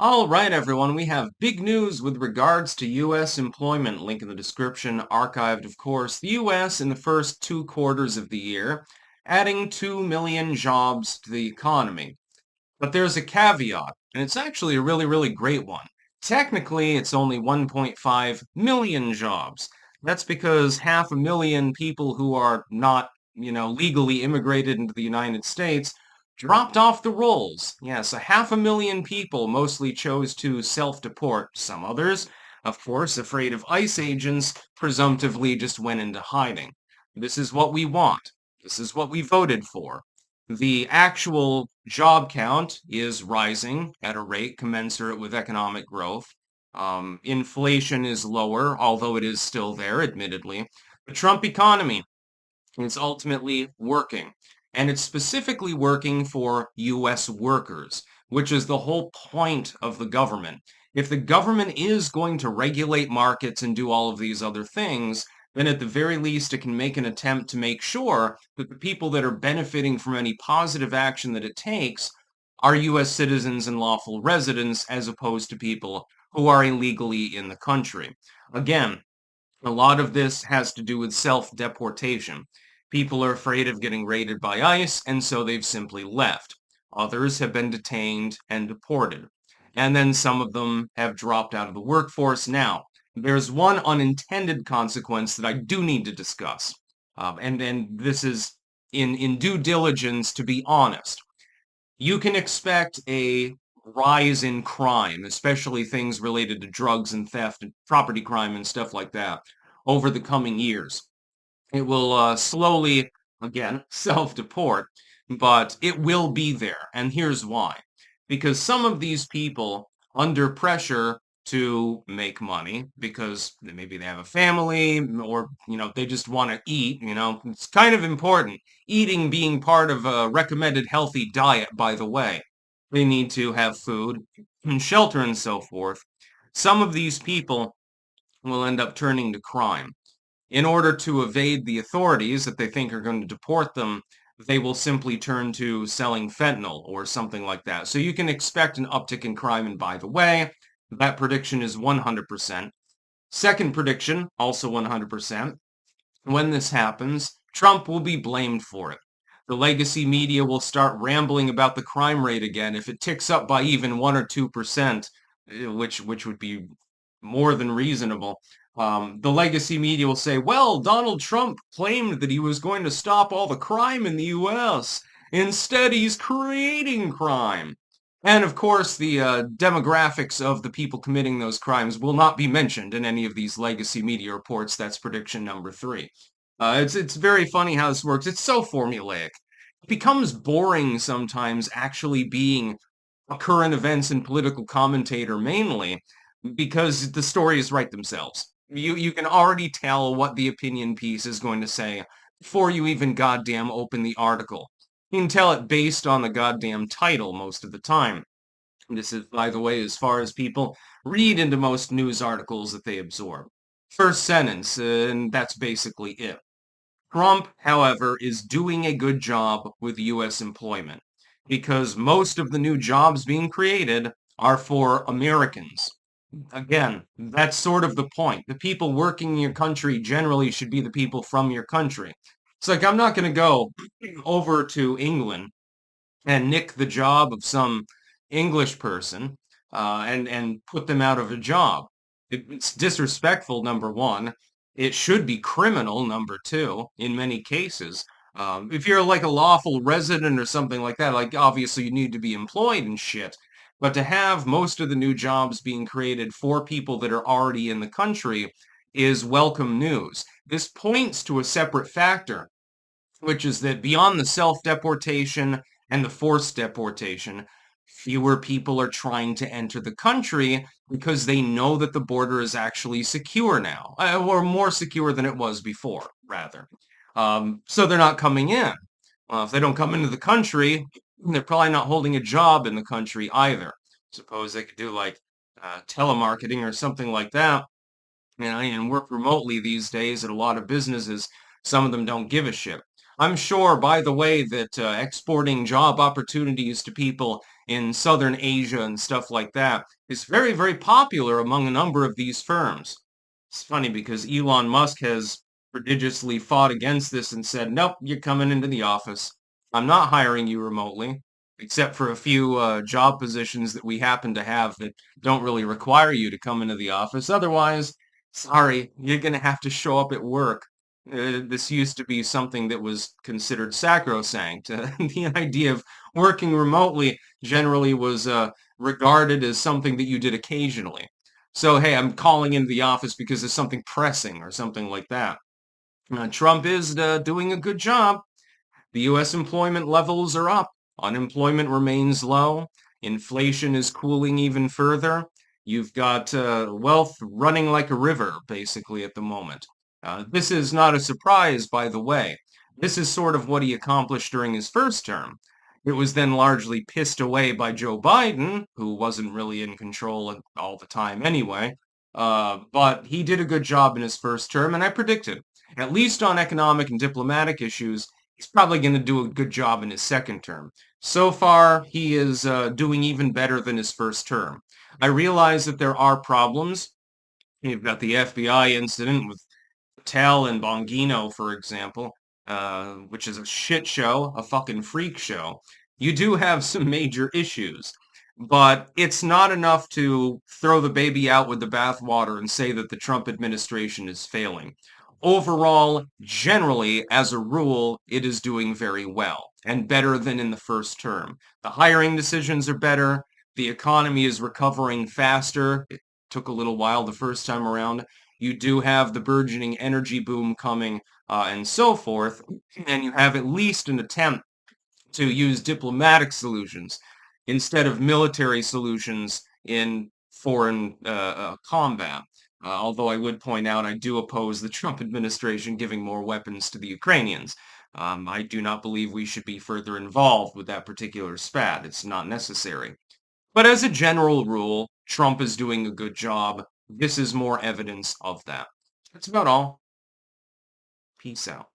All right, everyone, we have big news with regards to U.S. employment. Link in the description, archived, of course. The U.S. in the first 2 quarters of the year, adding 2 million jobs to the economy. But there's a caveat, and it's actually a really, really great one. Technically, it's only 1.5 million jobs. That's because 500,000 people who are not, legally immigrated into the United States dropped off the rolls. Yes, 500,000 people mostly chose to self-deport. Some others, of course, afraid of ICE agents, presumptively just went into hiding. This is what we want. This is what we voted for. The actual job count is rising at a rate commensurate with economic growth. Inflation is lower, although it is still there, admittedly. The Trump economy is ultimately working, and it's specifically working for U.S. workers, which is the whole point of the government. If the government is going to regulate markets and do all of these other things, then at the very least it can make an attempt to make sure that the people that are benefiting from any positive action that it takes are U.S. citizens and lawful residents as opposed to people who are illegally in the country. Again, a lot of this has to do with self-deportation. People are afraid of getting raided by ICE, and so they've simply left. Others have been detained and deported. And then some of them have dropped out of the workforce. Now, there's one unintended consequence that I do need to discuss. And this is in due diligence, to be honest. You can expect a rise in crime, especially things related to drugs and theft and property crime and stuff like that, over the coming years. It will slowly, again, self-deport, but it will be there. And here's why. Because some of these people, under pressure to make money, because maybe they have a family or, they just want to eat, it's kind of important. Eating being part of a recommended healthy diet, by the way. They need to have food and shelter and so forth. Some of these people will end up turning to crime. In order to evade the authorities that they think are going to deport them, they will simply turn to selling fentanyl or something like that. So you can expect an uptick in crime. And by the way, that prediction is 100%. Second prediction, also 100%. When this happens, Trump will be blamed for it. The legacy media will start rambling about the crime rate again. If it ticks up by even 1 or 2%, which would be more than reasonable, the legacy media will say, well, Donald Trump claimed that he was going to stop all the crime in the U.S. Instead, he's creating crime. And of course, the demographics of the people committing those crimes will not be mentioned in any of these legacy media reports. That's prediction number 3. It's very funny how this works. It's so formulaic. It becomes boring sometimes actually being a current events and political commentator mainly because the stories write themselves. You can already tell what the opinion piece is going to say before you even goddamn open the article. You can tell it based on the goddamn title most of the time. This is, by the way, as far as people read into most news articles that they absorb. First sentence, and that's basically it. Trump, however, is doing a good job with U.S. employment because most of the new jobs being created are for Americans. Again, that's sort of the point. The people working in your country generally should be the people from your country. It's like I'm not going to go over to England and nick the job of some English person and put them out of a job. It's disrespectful, number one. It should be criminal, number two, in many cases. If you're like a lawful resident or something like that, like obviously you need to be employed and shit. But to have most of the new jobs being created for people that are already in the country is welcome news. This points to a separate factor, which is that beyond the self-deportation and the forced deportation, fewer people are trying to enter the country because they know that the border is actually secure now, or more secure than it was before, rather. So they're not coming in. If they don't come into the country, they're probably not holding a job in the country either. Suppose they could do like telemarketing or something like that, and work remotely these days at a lot of businesses. Some of them don't give a shit. I'm sure, by the way, that exporting job opportunities to people in Southern Asia and stuff like that is very, very popular among a number of these firms. It's funny because Elon Musk has prodigiously fought against this and said, nope, you're coming into the office. I'm not hiring you remotely, except for a few job positions that we happen to have that don't really require you to come into the office. Otherwise, sorry, you're going to have to show up at work. This used to be something that was considered sacrosanct. The idea of working remotely generally was regarded as something that you did occasionally. So, hey, I'm calling into the office because there's something pressing or something like that. Trump is doing a good job. The U.S. employment levels are up. Unemployment remains low. Inflation is cooling even further. You've got wealth running like a river, basically, at the moment. This is not a surprise, by the way. This is sort of what he accomplished during his first term. It was then largely pissed away by Joe Biden, who wasn't really in control all the time anyway. But he did a good job in his first term, and I predicted, at least on economic and diplomatic issues, he's probably going to do a good job in his second term. So far, he is doing even better than his first term. I realize that there are problems. You've got the FBI incident with Patel and Bongino, for example, which is a shit show, a fucking freak show. You do have some major issues, but it's not enough to throw the baby out with the bathwater and say that the Trump administration is failing. Overall, generally, as a rule, it is doing very well and better than in the first term. The hiring decisions are better. The economy is recovering faster. It took a little while the first time around. You do have the burgeoning energy boom coming and so forth, and you have at least an attempt to use diplomatic solutions instead of military solutions in foreign combat. Although I would point out I do oppose the Trump administration giving more weapons to the Ukrainians. I do not believe we should be further involved with that particular spat. It's not necessary. But as a general rule, Trump is doing a good job. This is more evidence of that. That's about all. Peace out.